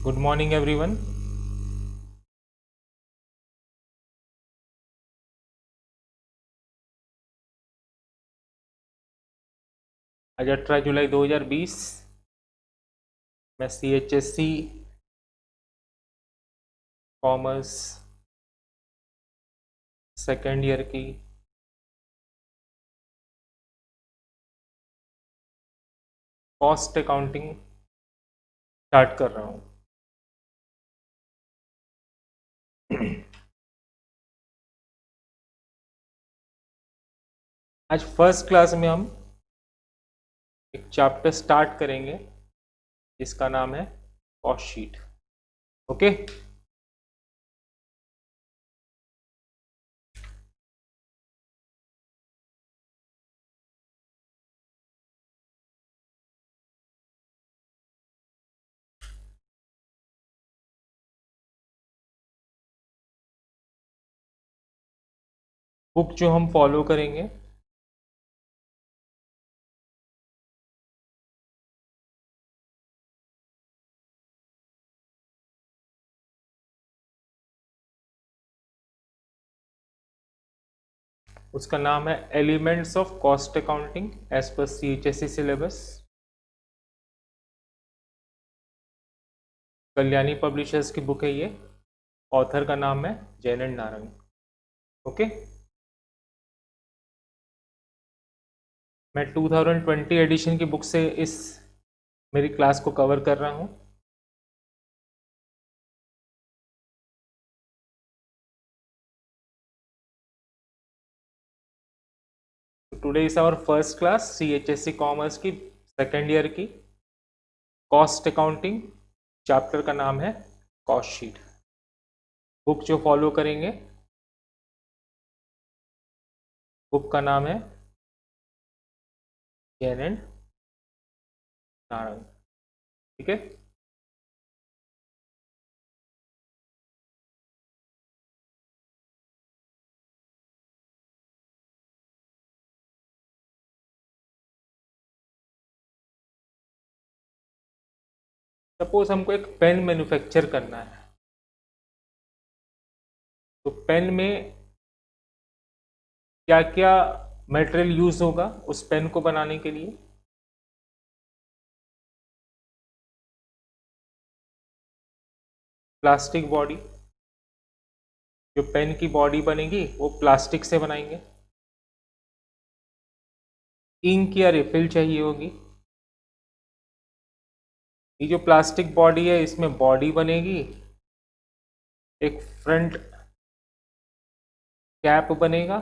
Good morning, everyone. आज 18 जुलाई 2020 मैं CHSC commerce second year की कॉस्ट अकाउंटिंग स्टार्ट कर रहा हूँ। आज फर्स्ट क्लास में हम एक चैप्टर स्टार्ट करेंगे जिसका नाम है कॉस्ट शीट। ओके, बुक जो हम फॉलो करेंगे उसका नाम है elements of cost accounting as per CHSC syllabus. Kalyani publishers की बुक है ये। ऑथर का नाम है जैन एंड नारंग। ओके, मैं 2020 एडिशन की बुक से इस मेरी क्लास को कवर कर रहा हूँ। Today is our first class CHSC commerce की सेकेंड ईयर की कॉस्ट अकाउंटिंग। चैप्टर का नाम है कॉस्ट शीट। बुक जो फॉलो करेंगे बुक का नाम है जैन एंड नारंग। ठीक है, सपोज हमको एक पेन मैन्युफैक्चर करना है, तो पेन में क्या क्या मटेरियल यूज होगा उस पेन को बनाने के लिए? प्लास्टिक बॉडी, जो पेन की बॉडी बनेगी वो प्लास्टिक से बनाएंगे। इंक या रिफिल चाहिए होगी। ये जो प्लास्टिक बॉडी है इसमें बॉडी बनेगी, एक फ्रंट कैप बनेगा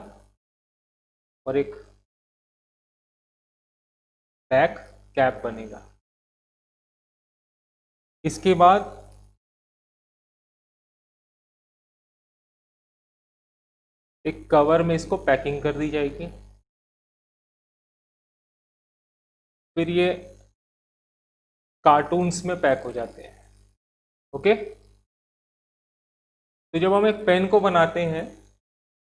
और एक बैक कैप बनेगा। इसके बाद एक कवर में इसको पैकिंग कर दी जाएगी। फिर ये कार्टून्स में पैक हो जाते हैं। ओके, तो जब हम एक पेन को बनाते हैं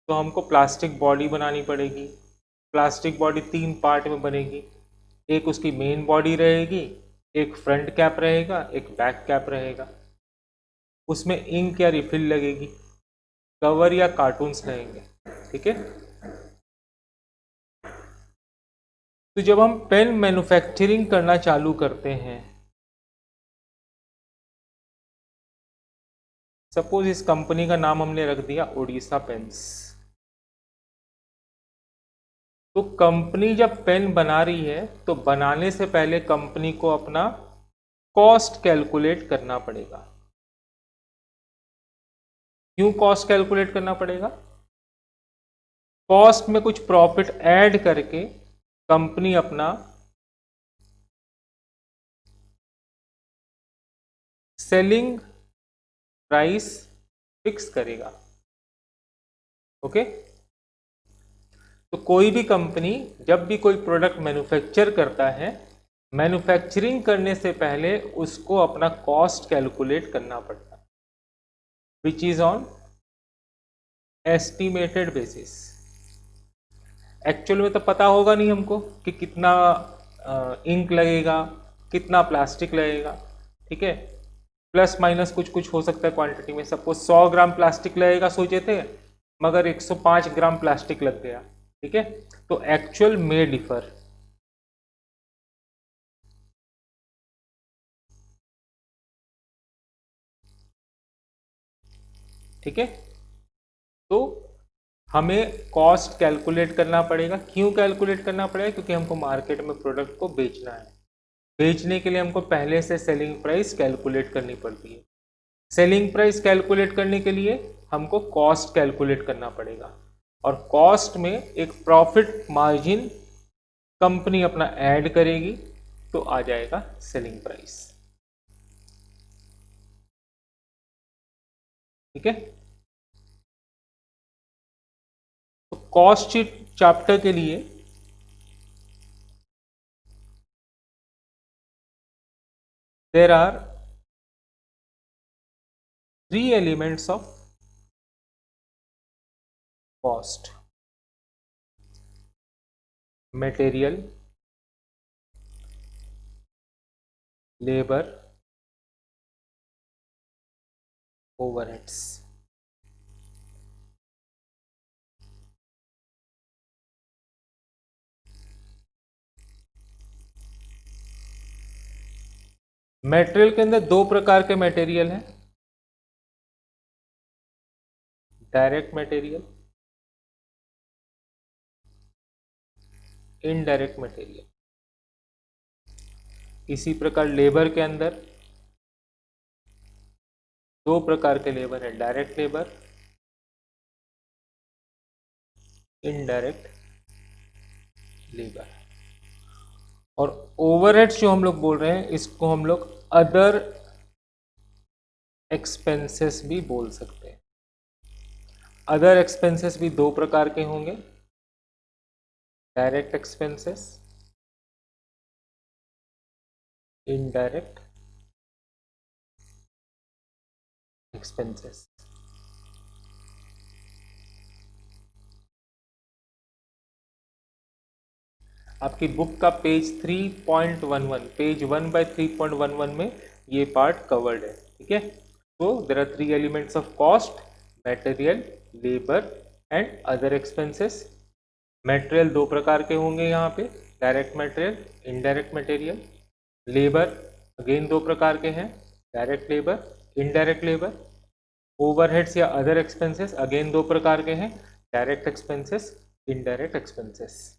तो हमको प्लास्टिक बॉडी बनानी पड़ेगी। प्लास्टिक बॉडी 3 पार्ट में बनेगी। एक उसकी मेन बॉडी रहेगी, एक फ्रंट कैप रहेगा, एक बैक कैप रहेगा। उसमें इंक या रिफिल लगेगी, कवर या कार्टून्स रहेंगे। ठीक है, तो जब हम पेन मैन्युफैक्चरिंग करना चालू करते हैं, सपोज इस कंपनी का नाम हमने रख दिया ओडिशा पेन्स, तो कंपनी जब पेन बना रही है तो बनाने से पहले कंपनी को अपना कॉस्ट कैलकुलेट करना पड़ेगा। क्यों कॉस्ट कैलकुलेट करना पड़ेगा? कॉस्ट में कुछ प्रॉफिट ऐड करके कंपनी अपना सेलिंग प्राइस फिक्स करेगा। ओके, तो कोई भी कंपनी जब भी कोई प्रोडक्ट मैन्युफैक्चर करता है, मैन्युफैक्चरिंग करने से पहले उसको अपना कॉस्ट कैलकुलेट करना पड़ता है, which is on estimated basis. Actual में तो पता होगा नहीं हमको कि कितना इंक लगेगा, कितना प्लास्टिक लगेगा। ठीक है, प्लस माइनस कुछ कुछ हो सकता है क्वांटिटी में। सपोज 100 ग्राम प्लास्टिक लगेगा सोचे थे, मगर 105 ग्राम प्लास्टिक लग गया, ठीक है, तो एक्चुअल में डिफर। ठीक है, तो हमें कॉस्ट कैलकुलेट करना पड़ेगा। क्यों कैलकुलेट करना पड़ेगा? क्योंकि हमको मार्केट में प्रोडक्ट को बेचना है। बेचने के लिए हमको पहले से सेलिंग प्राइस कैलकुलेट करनी पड़ती है। सेलिंग प्राइस कैलकुलेट करने के लिए हमको कॉस्ट कैलकुलेट करना पड़ेगा, और कॉस्ट में एक प्रॉफिट मार्जिन कंपनी अपना ऐड करेगी, तो आ जाएगा सेलिंग प्राइस। ठीक है, तो कॉस्ट शीट चैप्टर के लिए there are 3 elements of cost: material, labour, overheads. Material के अंदर दो प्रकार के मटेरियल हैं: डायरेक्ट मटेरियल, इनडायरेक्ट मटेरियल। इसी प्रकार लेबर के अंदर दो प्रकार के लेबर है: डायरेक्ट लेबर, इनडायरेक्ट लेबर। और ओवरहेड्स जो हम लोग बोल रहे हैं, इसको हम लोग अदर एक्सपेंसेस भी बोल सकते हैं। अदर एक्सपेंसेस भी दो प्रकार के होंगे: डायरेक्ट एक्सपेंसेस, इनडायरेक्ट एक्सपेंसेस। आपकी बुक का पेज 3.11, पेज 1/3.11 में ये पार्ट कवर्ड है। ठीक है, तो there are 3 elements of cost: material, labour and other expenses. Material दो प्रकार के होंगे यहाँ पे: direct material, indirect material. Labour again दो प्रकार के हैं: direct labour, indirect labour. Overheads या अदर एक्सपेंसेस अगेन दो प्रकार के हैं: direct expenses, indirect expenses.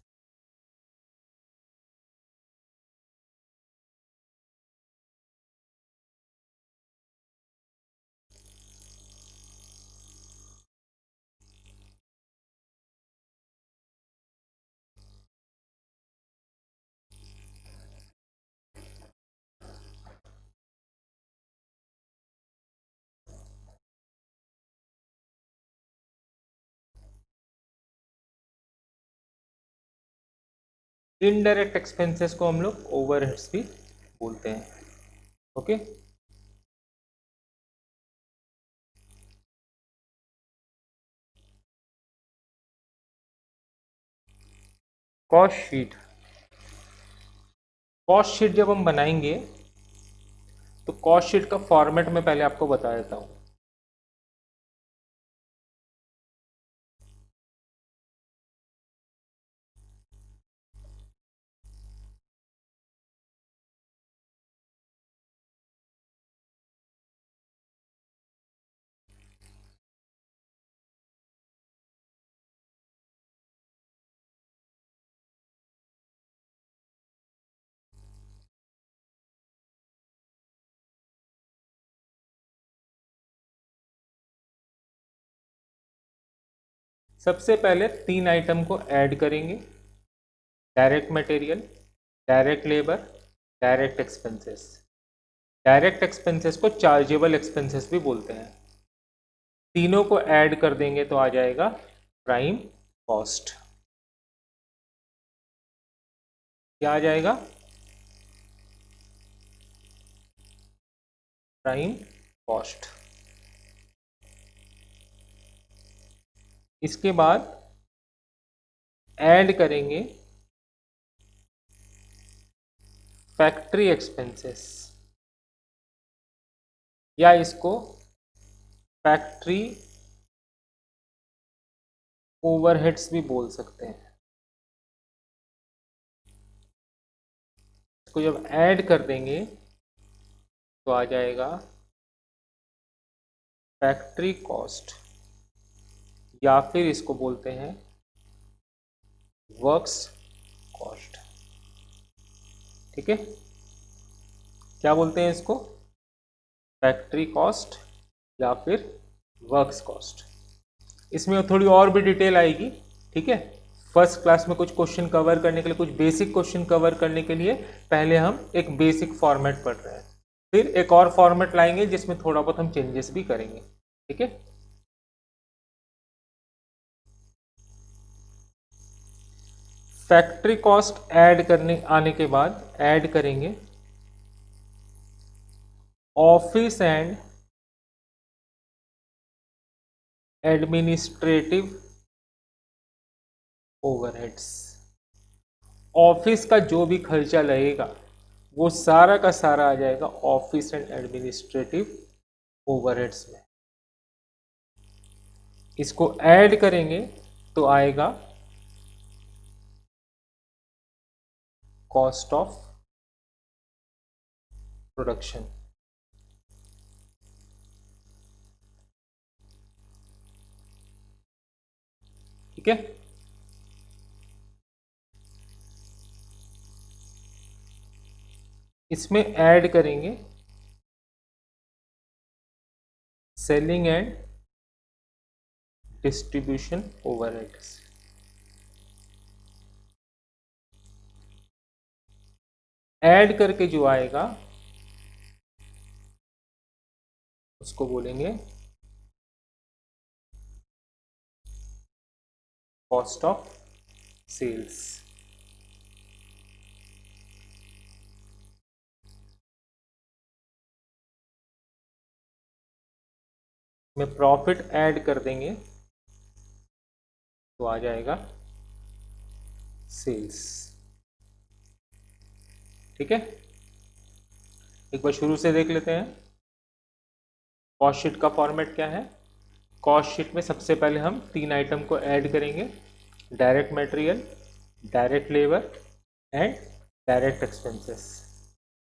Indirect expenses को हम लोग ओवरहेड्स भी बोलते हैं। Okay, cost sheet. Cost sheet जब हम बनाएंगे, तो कॉस्ट शीट का फॉर्मेट में पहले आपको बता देता हूँ। सबसे पहले 3 आइटम को ऐड करेंगे: direct material, direct labour, direct expenses. Direct expenses को चार्जेबल एक्सपेंसेस भी बोलते हैं। तीनों को ऐड कर देंगे तो आ जाएगा प्राइम कॉस्ट। क्या आ जाएगा? Prime cost. इसके बाद ऐड करेंगे फैक्ट्री एक्सपेंसेस। या इसको फैक्ट्री ओवरहेड्स भी बोल सकते हैं। इसको जब ऐड कर देंगे तो आ जाएगा फैक्ट्री कॉस्ट, या फिर इसको बोलते हैं वर्क्स कॉस्ट। ठीक है, क्या बोलते हैं इसको? फैक्ट्री कॉस्ट या फिर वर्क्स कॉस्ट। इसमें थोड़ी और भी डिटेल आएगी। ठीक है, फर्स्ट क्लास में कुछ क्वेश्चन कवर करने के लिए, कुछ बेसिक क्वेश्चन कवर करने के लिए पहले हम एक बेसिक फॉर्मेट पढ़ रहे हैं, फिर एक और फॉर्मेट लाएंगे जिसमें थोड़ा बहुत हम चेंजेस भी करेंगे। ठीक है, फैक्ट्री कॉस्ट ऐड करने आने के बाद ऐड करेंगे office and administrative overheads. Office का जो भी खर्चा लगेगा वो सारा का सारा आ जाएगा ऑफिस एंड एडमिनिस्ट्रेटिव ओवरहेड्स में। इसको ऐड करेंगे तो आएगा कॉस्ट ऑफ प्रोडक्शन। ठीक है, इसमें ऐड करेंगे selling and distribution overheads. Add करके जो आएगा उसको बोलेंगे कॉस्ट ऑफ सेल्स। में प्रॉफिट ऐड कर देंगे तो आ जाएगा सेल्स। ठीक है, एक बार शुरू से देख लेते हैं कॉस्ट शीट का फॉर्मेट क्या है। कॉस्ट शीट में सबसे पहले हम 3 आइटम को ऐड करेंगे, direct material, direct labour and direct expenses.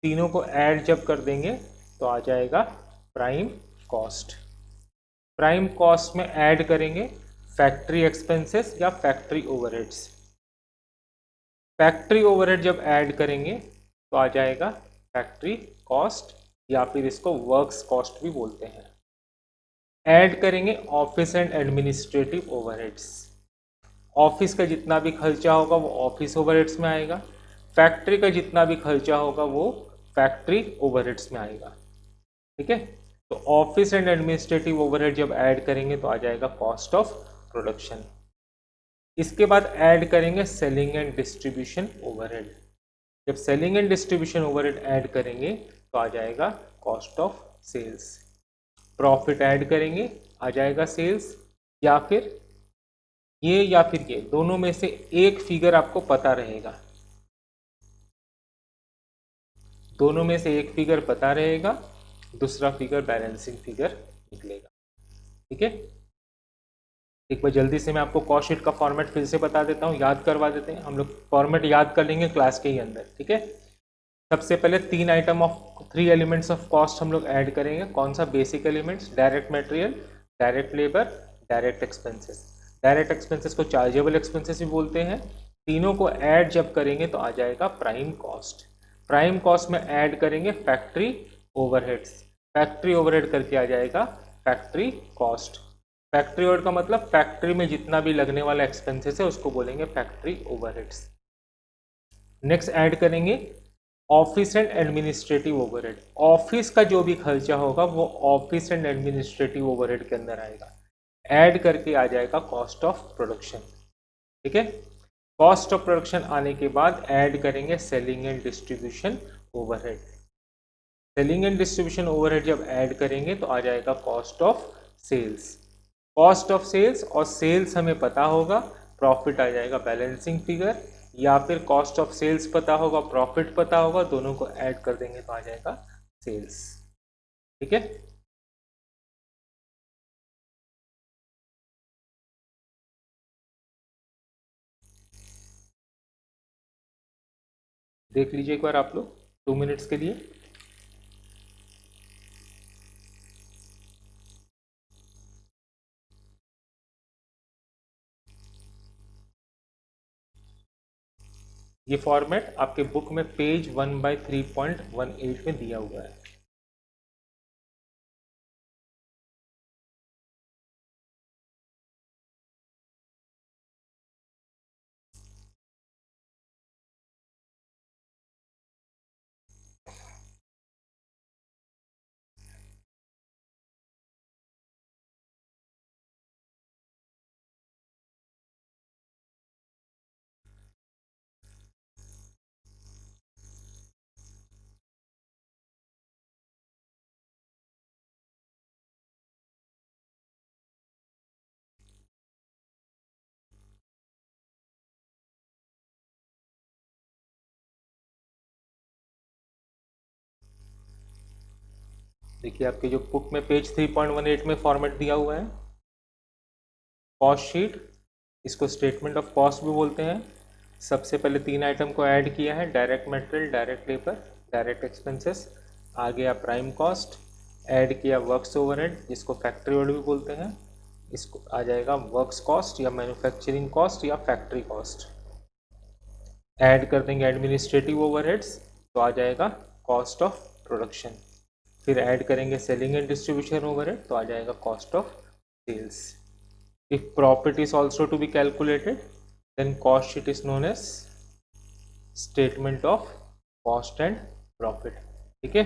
तीनों को ऐड जब कर देंगे तो आ जाएगा प्राइम कॉस्ट। प्राइम कॉस्ट में ऐड करेंगे फैक्ट्री एक्सपेंसेस या फैक्ट्री ओवरहेड्स। फैक्ट्री ओवरहेड जब ऐड करेंगे तो आ जाएगा फैक्ट्री कॉस्ट, या फिर इसको वर्क्स कॉस्ट भी बोलते हैं। ऐड करेंगे office and administrative overheads. Office का जितना भी खर्चा होगा वो ऑफिस ओवरहेड्स में आएगा, फैक्ट्री का जितना भी खर्चा होगा वो फैक्ट्री ओवरहेड्स में आएगा। ठीक है, तो ऑफिस एंड एडमिनिस्ट्रेटिव ओवरहेड जब ऐड करेंगे तो आ जाएगा कॉस्ट ऑफ प्रोडक्शन। इसके बाद ऐड करेंगे सेलिंग एंड डिस्ट्रीब्यूशन ओवरहेड। जब selling and distribution overhead add करेंगे तो आ जाएगा cost of sales. Profit add करेंगे आ जाएगा सेल्स, या फिर ये दोनों में से एक फिगर आपको पता रहेगा। दोनों में से एक फिगर पता रहेगा, दूसरा फिगर बैलेंसिंग फिगर निकलेगा। ठीक है, एक बार जल्दी से मैं आपको कॉस्ट शीट का फॉर्मेट फिर से बता देता हूँ, याद करवा देते हैं। हम लोग फॉर्मेट याद कर लेंगे क्लास के ही अंदर। ठीक है, सबसे पहले 3 एलिमेंट्स ऑफ कॉस्ट हम लोग ऐड करेंगे। कौन सा? Basic elements, direct material, direct labour, direct expenses. Direct expenses को चार्जेबल एक्सपेंसेस भी बोलते हैं। तीनों को ऐड जब करेंगे तो आ जाएगा प्राइम कॉस्ट। प्राइम कॉस्ट में ऐड करेंगे फैक्ट्री ओवरहेड्स। फैक्ट्री ओवरहेड करके आ जाएगा फैक्ट्री कॉस्ट। फैक्ट्री ओवरहेड का मतलब फैक्ट्री में जितना भी लगने वाला एक्सपेंसेस है उसको बोलेंगे फैक्ट्री ओवरहेड्स। नेक्स्ट ऐड करेंगे office and administrative overhead. Office का जो भी खर्चा होगा वो ऑफिस एंड एडमिनिस्ट्रेटिव ओवरहेड के अंदर आएगा। ऐड करके आ जाएगा कॉस्ट ऑफ प्रोडक्शन। ठीक है, कॉस्ट ऑफ प्रोडक्शन आने के बाद ऐड करेंगे selling and distribution overhead. Selling and distribution overhead जब ऐड करेंगे तो आ जाएगा cost of sales. Cost of sales और सेल्स हमें पता होगा, प्रॉफिट आ जाएगा बैलेंसिंग फिगर, या फिर कॉस्ट ऑफ सेल्स पता होगा, प्रॉफिट पता होगा, दोनों को ऐड कर देंगे तो आ जाएगा सेल्स। ठीक है, देख लीजिए एक बार आप लोग 2 मिनट्स के लिए। ये फॉर्मेट आपके बुक में पेज 1/3.18 में दिया हुआ है। देखिए आपके जो बुक में पेज 3.18 में फॉर्मेट दिया हुआ है, कॉस्ट शीट, इसको स्टेटमेंट ऑफ कॉस्ट भी बोलते हैं। सबसे पहले 3 आइटम को ऐड किया है, direct material, direct labour, direct expenses. आ गया प्राइम कॉस्ट, ऐड किया वर्क्स ओवरहेड जिसको फैक्ट्री ओवरहेड भी बोलते हैं, इसको आ जाएगा वर्क्स कॉस्ट या मैन्युफैक्चरिंग कॉस्ट या फैक्ट्री कॉस्ट। ऐड कर देंगे एडमिनिस्ट्रेटिव ओवरहेड्स तो आ जाएगा कॉस्ट ऑफ प्रोडक्शन। फिर ऐड करेंगे सेलिंग एंड डिस्ट्रीब्यूशन ओवरहेड तो आ जाएगा cost of sales. If profit is also to be calculated, then cost sheet is known as statement of cost and profit। ठीक है,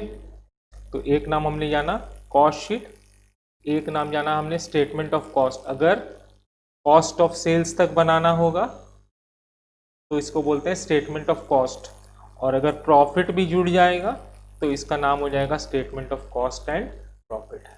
तो एक नाम हमने जाना कॉस्ट शीट, एक नाम जाना हमने स्टेटमेंट ऑफ कॉस्ट। अगर कॉस्ट ऑफ सेल्स तक बनाना होगा तो इसको बोलते हैं स्टेटमेंट ऑफ कॉस्ट, और अगर प्रॉफिट भी जुड़ जाएगा तो इसका नाम हो जाएगा statement of cost and profit.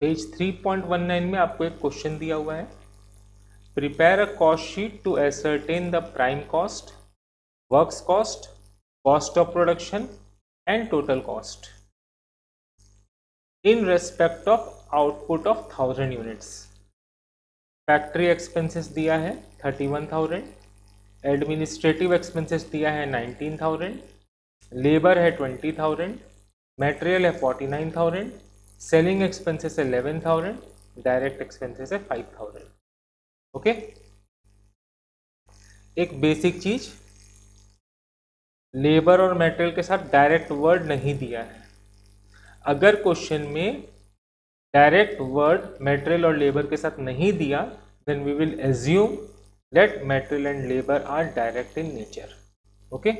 Page 3.19 में आपको एक क्वेश्चन दिया हुआ है, prepare a cost sheet to ascertain the prime cost, works cost, cost of production and total cost in respect of output of 1000 units. Factory expenses दिया है 31,000, administrative expenses दिया है 19,000, लेबर है 20,000, मटेरियल है 49,000, सेलिंग एक्सपेंसेस है 11,000, direct expenses है 5,000। Okay, एक basic चीज, लेबर और मटेरियल के साथ डायरेक्ट वर्ड नहीं दिया है। अगर क्वेश्चन में डायरेक्ट वर्ड मटेरियल और लेबर के साथ नहीं दिया, then we will assume that material and labour are direct in nature. Okay,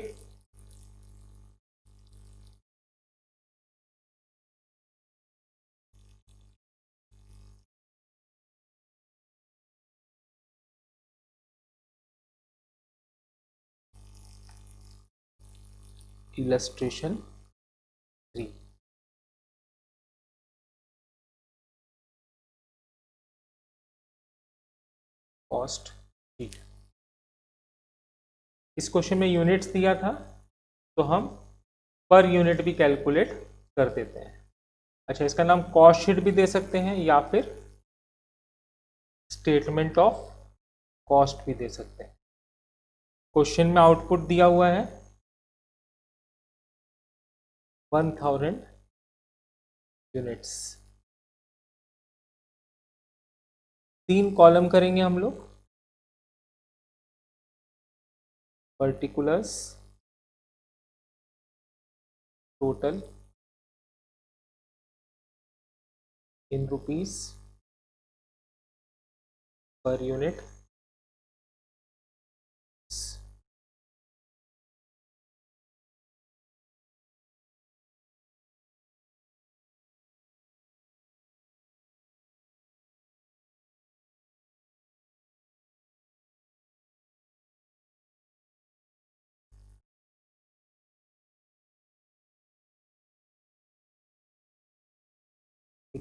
illustration 3। Cost sheet, इस क्वेश्चन में यूनिट्स दिया था तो हम पर यूनिट भी कैलकुलेट कर देते हैं। अच्छा, इसका नाम कॉस्ट शीट भी दे सकते हैं या फिर स्टेटमेंट ऑफ कॉस्ट भी दे सकते हैं। क्वेश्चन में आउटपुट दिया हुआ है 1000 यूनिट्स। 3 कॉलम करेंगे हम लोग, पर्टिकुलर्स, टोटल इन रुपीस, पर यूनिट,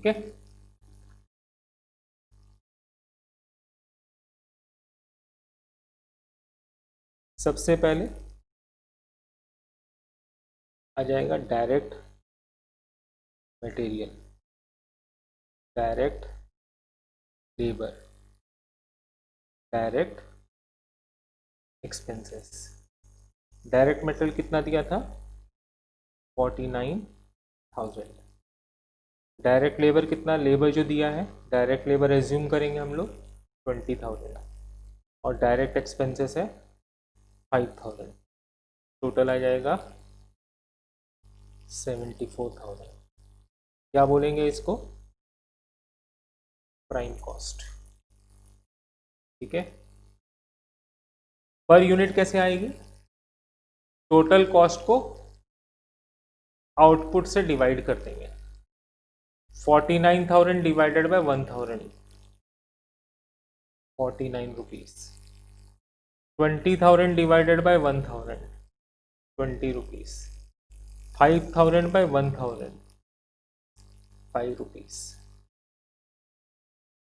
ठीक है। सबसे पहले आ जाएगा direct material, direct labour, direct expenses. Direct material कितना दिया था? 49,000। डायरेक्ट लेबर कितना? लेबर जो दिया है, डायरेक्ट लेबर एज्यूम करेंगे हम लोग 20,000, और डायरेक्ट एक्सपेंसेस है 5,000। टोटल आ जाएगा 74,000। क्या बोलेंगे इसको? Prime cost. ठीक है। पर यूनिट कैसे आएगी? टोटल कॉस्ट को आउटपुट से डिवाइड कर देंगे। 49,000 divided by 1,000, 49 rupees. 20,000 divided by 1,000, 20 rupees. 5,000 by 1,000, 5 rupees.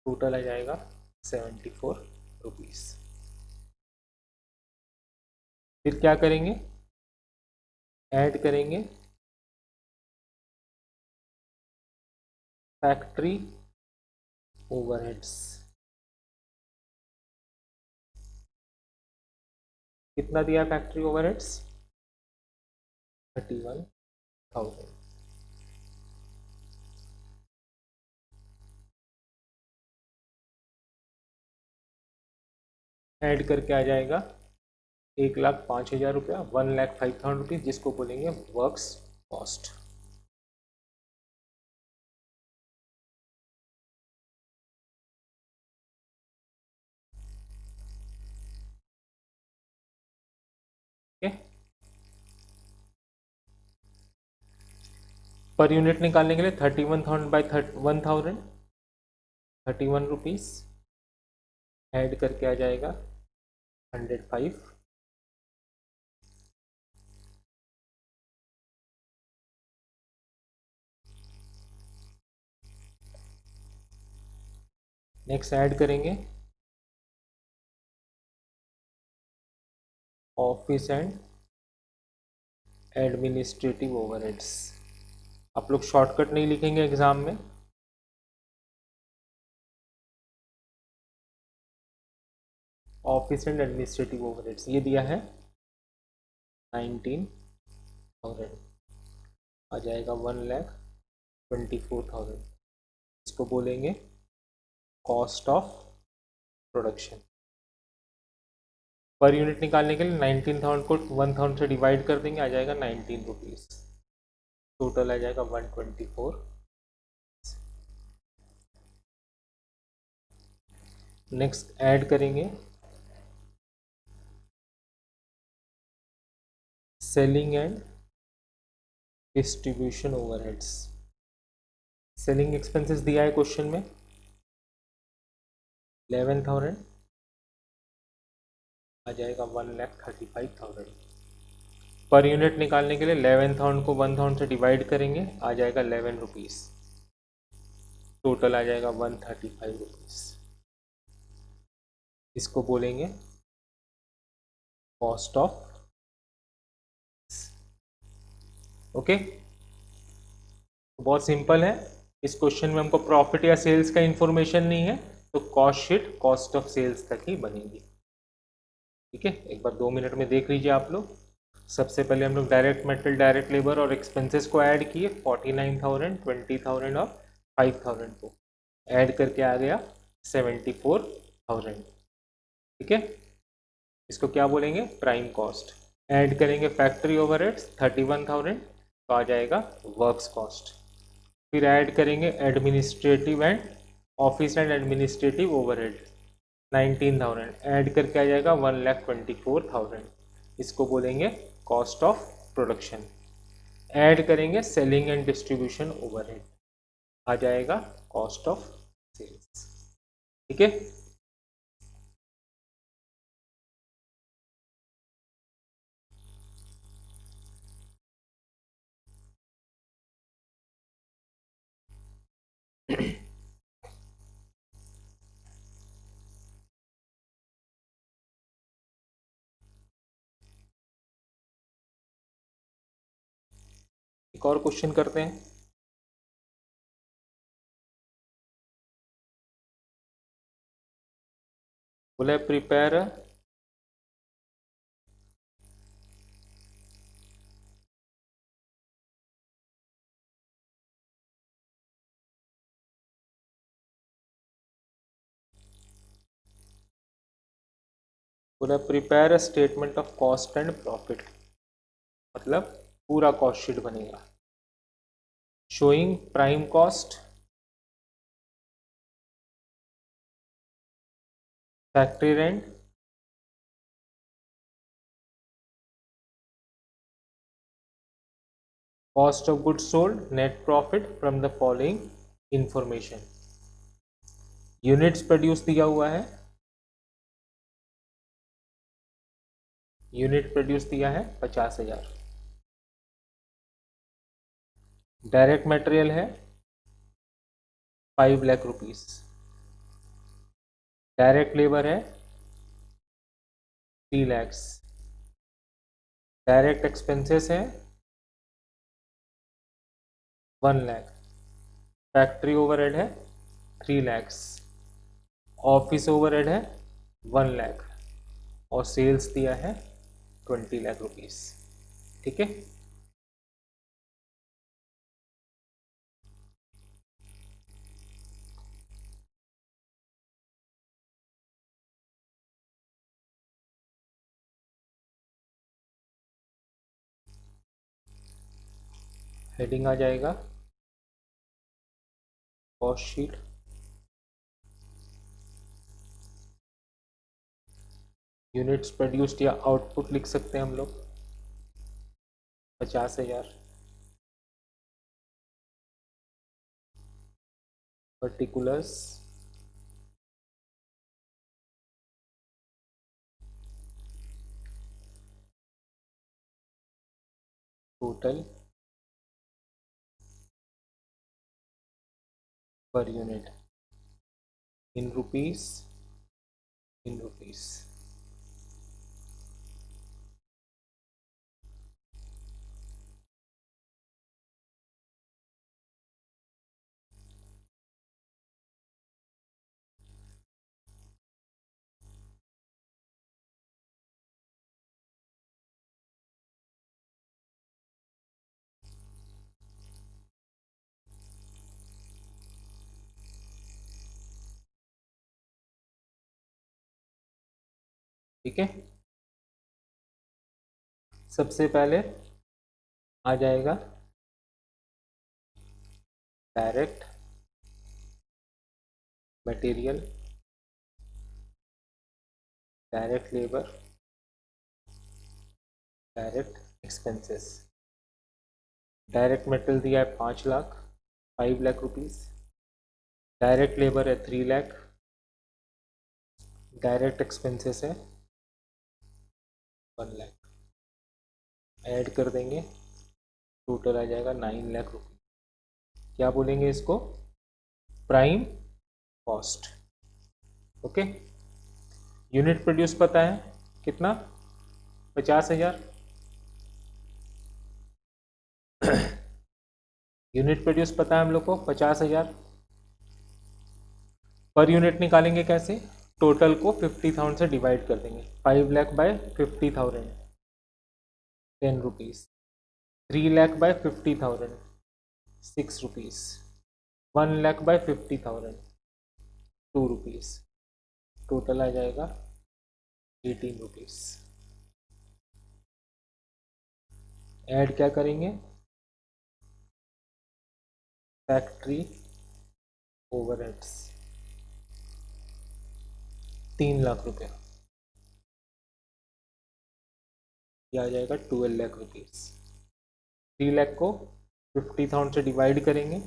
Total आ जाएगा 74 रुपीज। फिर क्या करेंगे? ऐड करेंगे फैक्ट्री ओवरहेड्स। कितना दिया फैक्ट्री ओवरहेड्स? 31,000। ऐड करके आ जाएगा 1,05,000 रुपया, 1,05,000 रुपीज, जिसको बोलेंगे वर्क्स कॉस्ट। पर यूनिट निकालने के लिए 31,000 बाई 1,000, 31 रुपीज। ऐड करके आ जाएगा 105। नेक्स्ट ऐड करेंगे ऑफिस एंड एडमिनिस्ट्रेटिव ओवरहेड्स। आप लोग शॉर्टकट नहीं लिखेंगे एग्जाम में, ऑफिस एंड एडमिनिस्ट्रेटिव ओवरहेड्स ये दिया है 19,000, आ जाएगा 1,24,000। इसको बोलेंगे cost of production. Per unit निकालने के लिए 19,000 को 1,000 से डिवाइड कर देंगे, आ जाएगा 19 रुपीज। टोटल आ जाएगा 124। नेक्स्ट ऐड करेंगे selling and distribution overheads. Selling expenses दिया है क्वेश्चन में 11,000, आ जाएगा 1,35,000। पर यूनिट निकालने के लिए 11,000 को 1,000 से डिवाइड करेंगे, आ जाएगा 11 रुपीज। टोटल आ जाएगा 135 रुपीज। इसको बोलेंगे कॉस्ट ऑफ। ओके, बहुत सिंपल है। इस क्वेश्चन में हमको प्रॉफिट या सेल्स का इंफॉर्मेशन नहीं है, तो cost sheet cost of sales तक ही बनेगी। ठीक है, एक बार 2 मिनट में देख लीजिए आप लोग। सबसे पहले हम लोग डायरेक्ट मटेरियल, डायरेक्ट लेबर और एक्सपेंसेस को ऐड किए, 49,000, 20,000 और 5,000 को ऐड करके आ गया 74,000। ठीक है, इसको क्या बोलेंगे? Prime cost. ऐड करेंगे फैक्ट्री ओवरहेड्स 31,000, तो आ जाएगा वर्क्स कॉस्ट। फिर ऐड करेंगे administrative and office and administrative overhead 19,000, add करके आ जाएगा 1,24,000। इसको बोलेंगे कॉस्ट ऑफ प्रोडक्शन। ऐड करेंगे सेलिंग एंड डिस्ट्रीब्यूशन ओवरहेड, आ जाएगा कॉस्ट ऑफ सेल्स। ठीक है। एक और क्वेश्चन करते हैं। बोले प्रिपेयर बोला prepare a statement of cost and profit, मतलब पूरा कॉस्ट शीट बनेगा showing prime cost, factory rent, cost of goods sold, net profit from the following information. Units produce दिया हुआ है, यूनिट प्रोड्यूस दिया है 50,000। डायरेक्ट मटेरियल है 5 लाख रुपीस। डायरेक्ट लेबर है 3 लैक्स। डायरेक्ट एक्सपेंसेस है 1 लाख। फैक्ट्री ओवरहेड है 3 लैक्स। ऑफिस ओवरहेड है 1 लाख और सेल्स दिया है 20 लाख रुपीस। ठीक है, हेडिंग आ जाएगा कॉस्ट शीट। यूनिट्स प्रोड्यूस्ड या आउटपुट लिख सकते हैं हम लोग 50,000। Particulars total per unit in rupees, in rupees. ठीक है, सबसे पहले आ जाएगा direct material, direct labour, direct expenses. Direct material दिया है 5 lakh, 5 lakh rupees. Direct labour है 3 लाख। डायरेक्ट एक्सपेंसेस है 1 लाख। ऐड कर देंगे, टोटल आ जाएगा 9 लाख रुपये। क्या बोलेंगे इसको? Prime cost. Okay, unit produce पता है कितना? 50,000। यूनिट प्रोड्यूस पता है हम लोग को 50,000। पर यूनिट निकालेंगे कैसे? टोटल को 50,000 से डिवाइड कर देंगे। 5 lakh by 50,000 10 rupees. 3 lakh by 50,000 6 rupees. 1 lakh by 50,000 2 rupees. Total आ जाएगा 18 रुपीज़। ऐड क्या करेंगे? फैक्ट्री ओवरहेड्स 3 लाख रुपए, ये आ जाएगा 12 लाख रुपीज़। 3 लाख को 50,000 से डिवाइड करेंगे,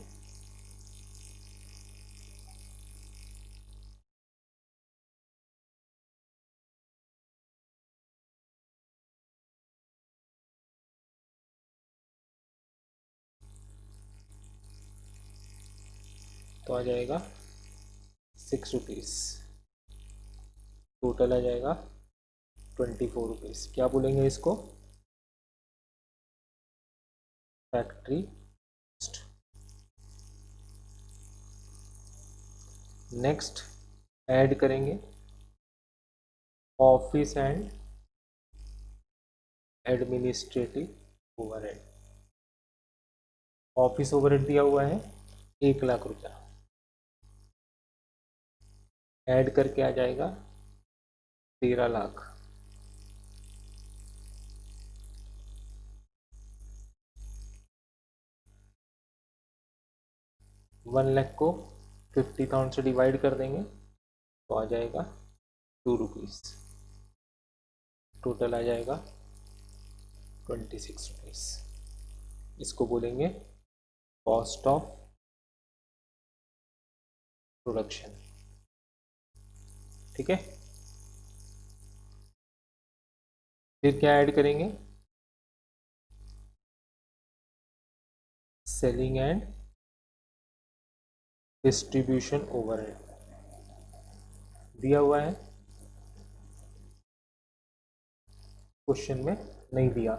तो आ जाएगा 6 रुपीज़। टोटल आ जाएगा 24 रुपीज़। क्या बोलेंगे इसको? फैक्ट्री। नेक्स्ट ऐड करेंगे office and administrative overhead. Office overhead दिया हुआ है 1,00,000 रुपया, ऐड करके आ जाएगा 13,00,000। वन लाख को 50,000 से डिवाइड कर देंगे तो आ जाएगा 2 रुपीज़। टोटल आ जाएगा 26 रुपीज़। इसको बोलेंगे कॉस्ट ऑफ प्रोडक्शन। ठीक है, फिर क्या ऐड करेंगे, सेलिंग एंड डिस्ट्रीब्यूशन ओवरहेड दिया हुआ है, क्वेश्चन में नहीं दिया।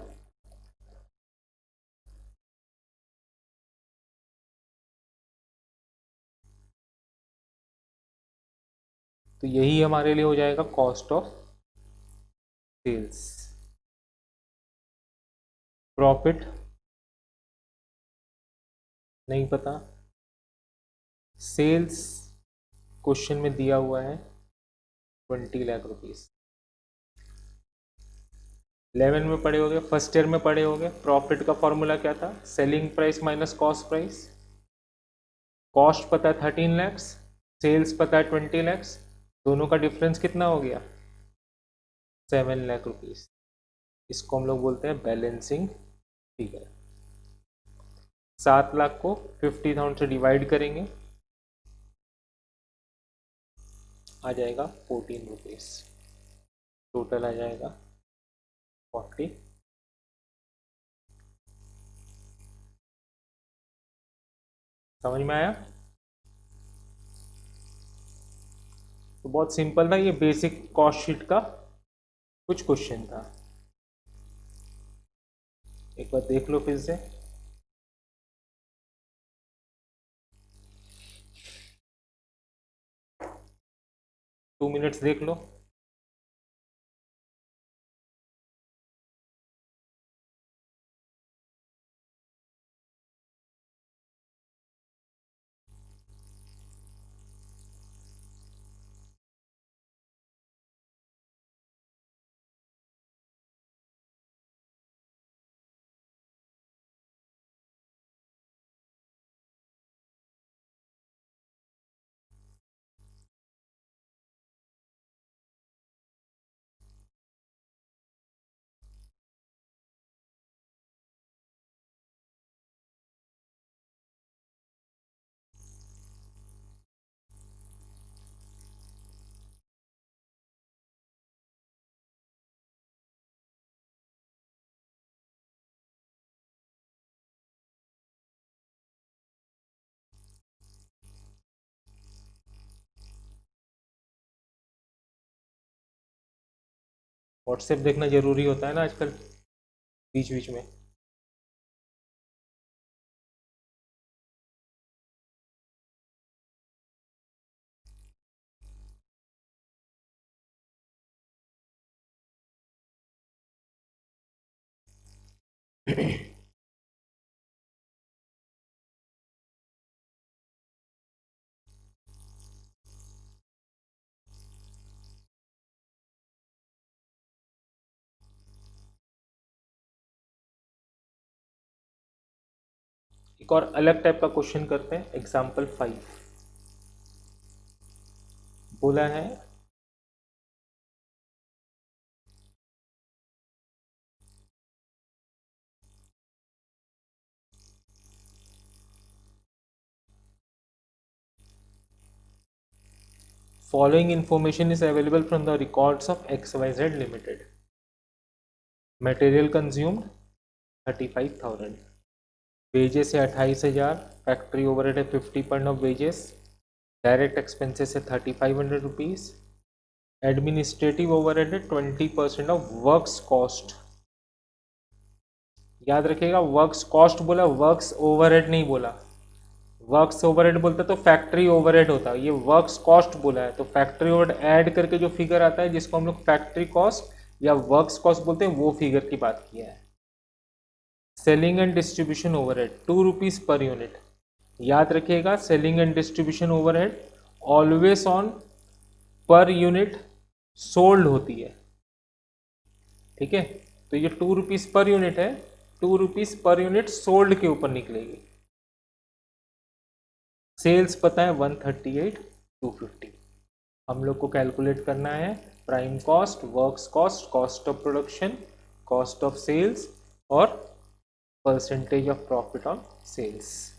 तो यही हमारे लिए हो जाएगा कॉस्ट ऑफ सेल्स। प्रॉफिट नहीं पता, सेल्स क्वेश्चन में दिया हुआ है 20 लाख रुपीस। 11 में पढ़े होगे, फर्स्ट ईयर में पढ़े होगे, प्रॉफिट का फॉर्मूला क्या था, selling price minus cost price. Cost पता है 13 लैक्स, सेल्स पता है 20 लैक्स, दोनों का डिफरेंस कितना हो गया 7 लाख रुपीस। इसको हम लोग बोलते हैं बैलेंसिंग फिगर। 7 लाख को 50,000 से डिवाइड करेंगे, आ जाएगा 14 रुपीज। टोटल आ जाएगा 40। समझ में आया? तो बहुत सिंपल था, ये बेसिक कॉस्ट शीट का कुछ क्वेश्चन था, एक बार देख लो फिर से। टू मिनट्स देख लो। व्हाट्सएप देखना जरूरी होता है ना आजकल बीच बीच में। एक और अलग टाइप का क्वेश्चन करते हैं, एग्जाम्पल 5 बोला है following information is available from the records of XYZ limited. Material consumed 35,000, wages है 28,000, फैक्ट्री ओवरहेड है 50% ऑफ वेजेस, डायरेक्ट एक्सपेंसेस है 3,500 रुपीज़, एडमिनिस्ट्रेटिव ओवरहेड है 20% ऑफ वर्क्स कॉस्ट। याद रखिएगा, वर्क्स कॉस्ट बोला, वर्क्स ओवरहेड नहीं बोला। वर्क्स ओवरहेड बोलता तो फैक्ट्री ओवरहेड होता, ये वर्क्स कॉस्ट बोला है, तो फैक्ट्री ओवरहेड ऐड करके जो फिगर आता है जिसको हम लोग फैक्ट्री कॉस्ट या वर्क्स कॉस्ट बोलते हैं, वो फिगर की बात किया है। Selling and distribution overhead 2 rupees per unit. याद रखिएगा, selling and distribution overhead always on per unit sold होती है, ठीक है। तो ये 2 रुपीज पर यूनिट है, 2 रुपीज पर यूनिट सोल्ड के ऊपर निकलेगी। सेल्स पता है 138 250। हम लोग को कैलकुलेट करना है prime cost, works cost, cost of production, cost of sales और percentage of profit on sales.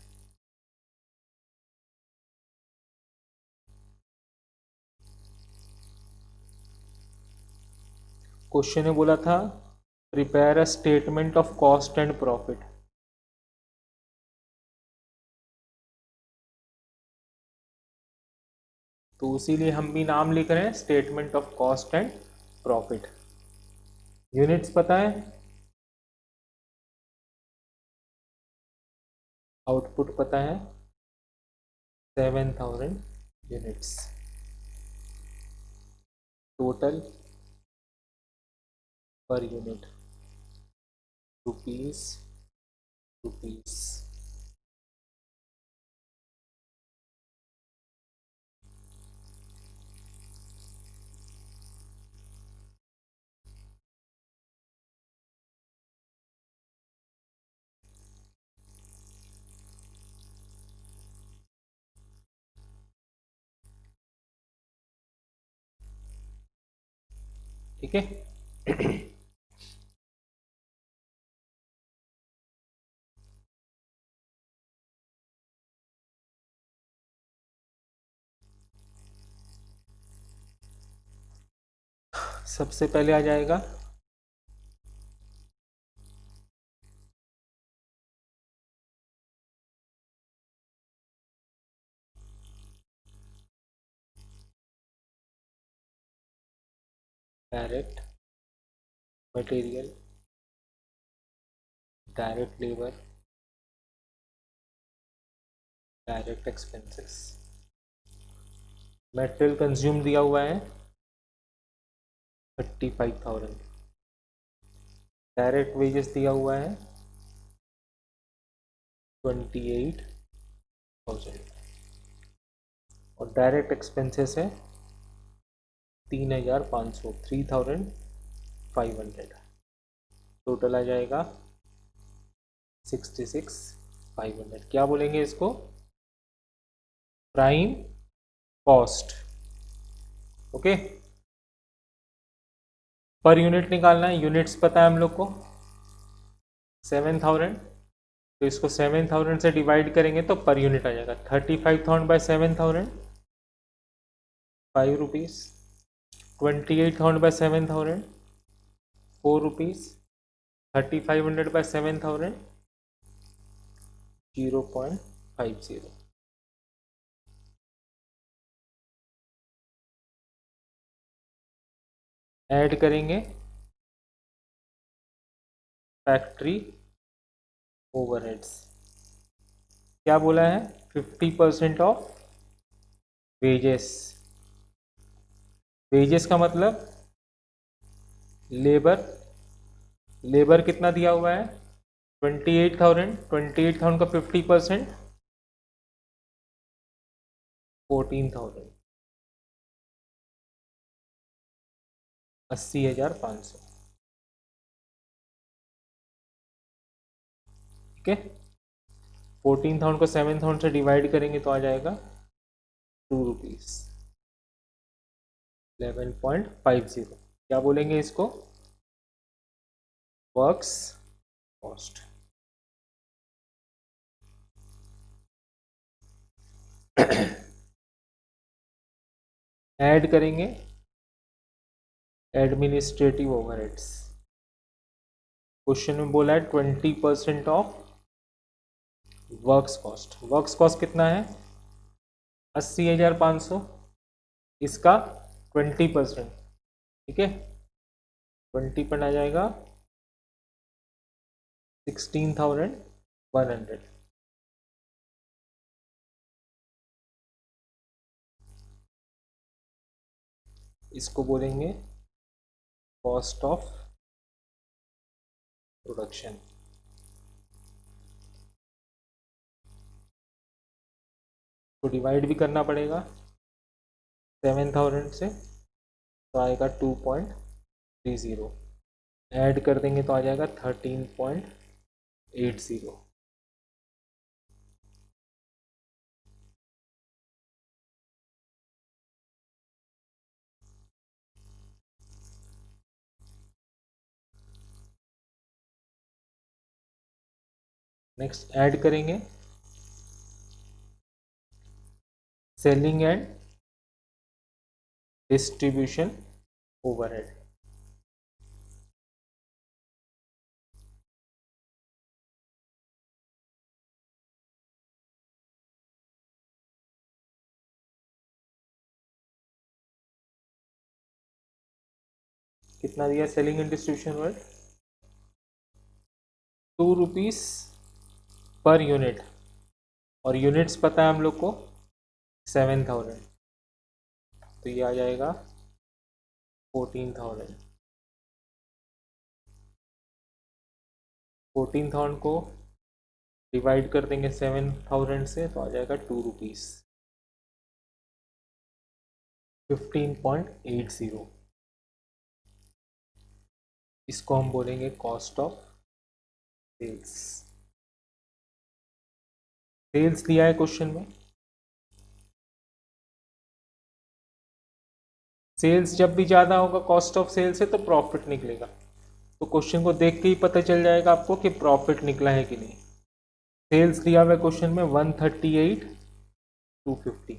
Question ने बोला था prepare a statement of cost and profit. तो इसीलिए हम भी नाम लिख रहे हैं statement of cost and profit. Units पता है, आउटपुट पता है 7000 units, total per unit rupees rupees. ठीक है। सबसे पहले आ जाएगा direct material, direct labour, direct expenses. Material consume दिया हुआ है 35,000, डायरेक्ट वेजेस दिया हुआ है 28,000 और डायरेक्ट एक्सपेंसेस है 3,500, 3,500। टोटल आ जाएगा 66,500। क्या बोलेंगे इसको? Prime cost. Okay, per unit निकालना है, यूनिट्स पता है हम लोग को 7000, तो इसको 7000 से डिवाइड करेंगे तो पर यूनिट आ जाएगा 35,000 by 7000 5 rupees, 28,000 by 7000 4 rupees, 3500 by 7000 0.50। Add करेंगे फैक्ट्री ओवरहेड्स। क्या बोला है? 50% ऑफ वेजेस। वेजेस का मतलब लेबर, लेबर कितना दिया हुआ है 28,000, 28,000 का 50% 14,000, 80,500। ठीक है, 14,000 को 7,000 से डिवाइड करेंगे तो आ जाएगा 2 रुपीज़ 11.50। क्या बोलेंगे इसको? Works cost. ऐड करेंगे एडमिनिस्ट्रेटिव ओवरहेड्स। क्वेश्चन में बोला है 20% of works cost. Works cost कितना है 80,500, इसका 20%, ठीक है, 20 पर आ जाएगा 16,100। इसको बोलेंगे कॉस्ट ऑफ प्रोडक्शन। तो डिवाइड भी करना पड़ेगा 7,000 से, तो आएगा 2.30। ऐड कर देंगे तो आ जाएगा 13.80। नेक्स्ट ऐड करेंगे सेलिंग एंड डिस्ट्रीब्यूशन ओवरहेड। कितना दिया selling and distribution overhead? 2 rupees per unit, और यूनिट्स पता है हम लोग को 7,000, तो ये आ जाएगा 14,000। 14,000 को डिवाइड कर देंगे 7,000 से, तो आ जाएगा 2 रुपीस 15.80। इसको हम बोलेंगे कॉस्ट ऑफ सेल्स। सेल्स दिया है क्वेश्चन में। सेल्स जब भी ज़्यादा होगा कॉस्ट ऑफ सेल्स से, तो प्रॉफिट निकलेगा। तो क्वेश्चन को देख के ही पता चल जाएगा आपको कि प्रॉफिट निकला है कि नहीं। सेल्स दिया हुआ क्वेश्चन में 138,250।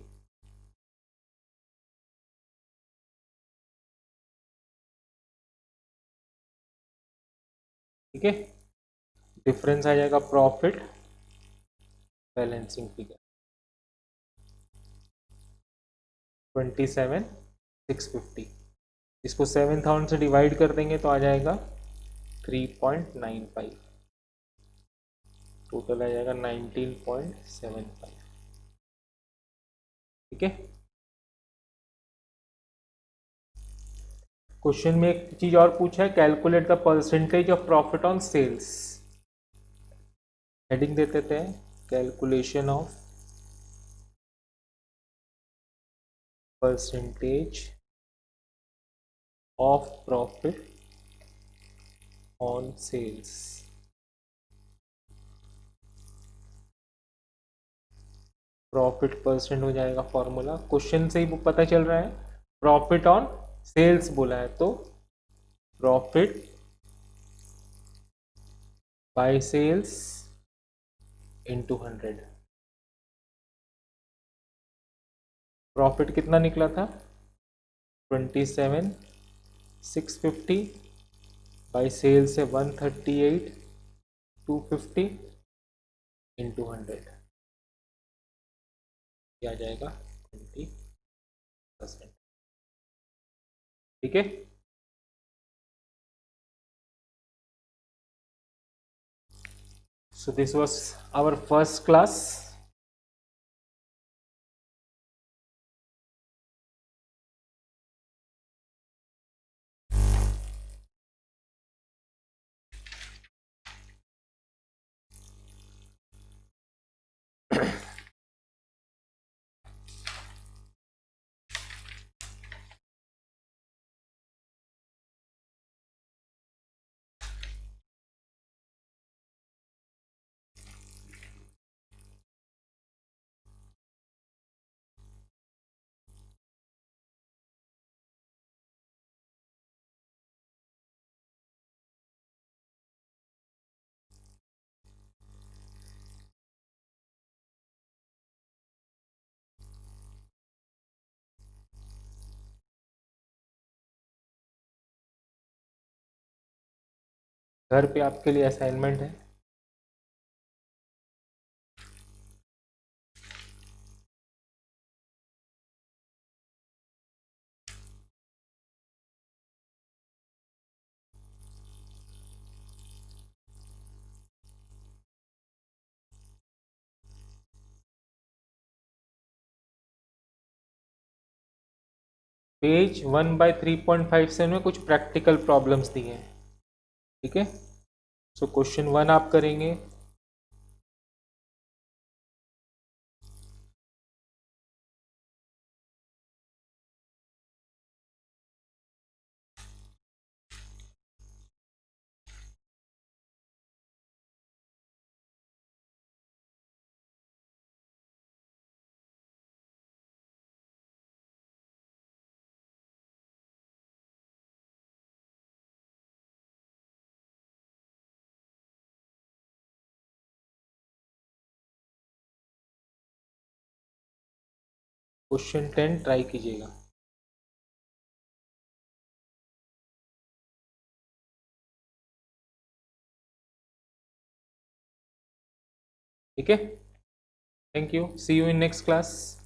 ठीक है, डिफरेंस आ जाएगा प्रॉफिट बैलेंसिंग फिगर 27,650। इसको 7,000 से डिवाइड कर देंगे तो आ जाएगा 3.95। टोटल आ जाएगा 19.75। ठीक है, क्वेश्चन में एक चीज और पूछा है, calculate the percentage of profit on sales. Heading दे देते हैं calculation of percentage of profit on sales. Profit percent हो जाएगा फॉर्मूला, क्वेश्चन से ही पता चल रहा है। प्रॉफिट ऑन सेल्स बोला है, तो profit by sales into 100। Profit कितना निकला था 27,650, बाय सेल्स है 138,250 इंटू 100, आ जाएगा 20%। ठीक है, so this was our first class. घर पे आपके लिए असाइनमेंट है। पेज 1/3.57 में कुछ प्रैक्टिकल प्रॉब्लम्स दिए हैं, ठीक है। सो क्वेश्चन 1 आप करेंगे। क्वेश्चन 10 ट्राई कीजिएगा। ठीक है, thank you, see you in next class.